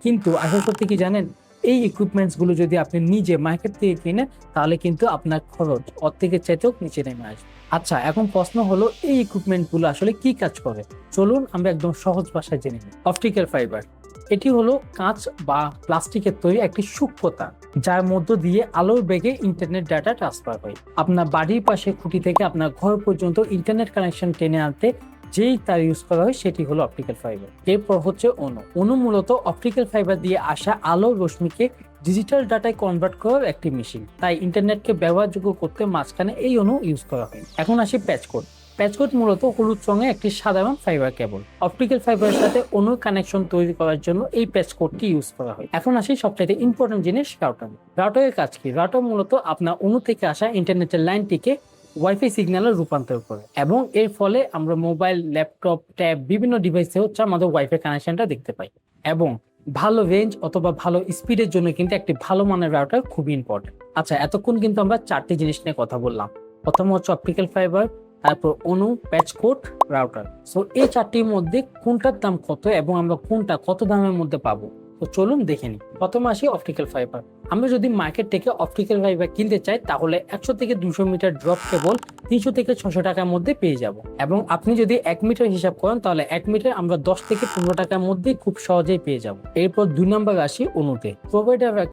কিন্তু আসল সত্যি কি জানেন, এই ইকুইপমেন্টস গুলো যদি আপনি নিজে মার্কেট থেকে কিনেন তাহলে কিন্তু আপনার খরচ অর্ধেকের চাইতেও নিচে নেমে আসবে। আচ্ছা, এখন প্রশ্ন হলো এই ইকুইপমেন্ট গুলো আসলে কি কাজ করে। চলুন আমরা একদম সহজ ভাষায় জেনে নিই। অপটিক্যাল ফাইবার এটি হলো কাঁচ বা প্লাস্টিকের তৈরি একটি সূক্ষ্ম তার, যার মধ্য দিয়ে আলোর বেগে ইন্টারনেট ডাটা ট্রান্সফার হয়। আপনার বাড়ির পাশে খুঁটি থেকে আপনার ঘর পর্যন্ত ইন্টারনেট কানেকশন টেনে আনতে যেই তার ইউজ করা হয় সেটি হলো অপটিক্যাল ফাইবার। এরপর হচ্ছে অণু। অণু মূলত অপটিক্যাল ফাইবার দিয়ে আসা আলোর রশ্মিকে ডিজিটাল ডাটায় কনভার্ট করার একটি মেশিন। তাই ইন্টারনেটকে ব্যবহারযোগ্য করতে মাঝখানে এই অণু ইউজ করা হয়। এখন আসি প্যাচকোড। প্যাচকোড মূলত হলুদ রঙের একটি সাধারণ ফাইবার কেবল। অপটিক্যাল ফাইবারের সাথে অণুর কানেকশন তৈরি করার জন্য এই প্যাচকোডটি ইউজ করা হয়। এখন আসি সবচেয়ে ইম্পর্টেন্ট জিনিস, রাউটার। রাউটারের কাজ কি? রাউটার মূলত আপনার অণু থেকে আসা ইন্টারনেটের লাইনটিকে ওয়াইফাই সিগন্যালে রূপান্তর করে, এবং এর ফলে আমরা মোবাইল, ল্যাপটপ, ট্যাব বিভিন্ন ডিভাইসে হচ্ছে আমাদের ওয়াইফাই কানেকশনটা দেখতে পাই। এবং ভালো রেঞ্জ অথবা ভালো স্পিডের জন্য কিন্তু একটি ভালো মানের রাউটার খুবই ইম্পর্টেন্ট। আচ্ছা, এতক্ষণ কিন্তু আমরা চারটি জিনিস নিয়ে কথা বললাম। প্রথম হচ্ছে অপটিক্যাল ফাইবার, তারপর অণু, প্যাচকোড, রাউটার। সো এই চারটির মধ্যে কোনটার দাম কত এবং আমরা কোনটা কত দামের মধ্যে পাবো, তো চলুন দেখে নিই। প্রথমে আসি অপটিক্যাল ফাইবার। আমরা যদি মার্কেট থেকে অপটিক্যাল ফাইবার কিনতে চাই তাহলে 100 থেকে 200 মিটার ড্রপ কেবল 300 থেকে 600 টাকার মধ্যে পেয়ে যাব। এবং আপনি যদি 1 মিটার হিসাব করেন তাহলে 1 মিটার আমরা 10 থেকে 15 টাকার মধ্যে খুব সহজেই পেয়ে যাব। এরপর 2 নম্বর আসি অণুতে। প্রোভাইডার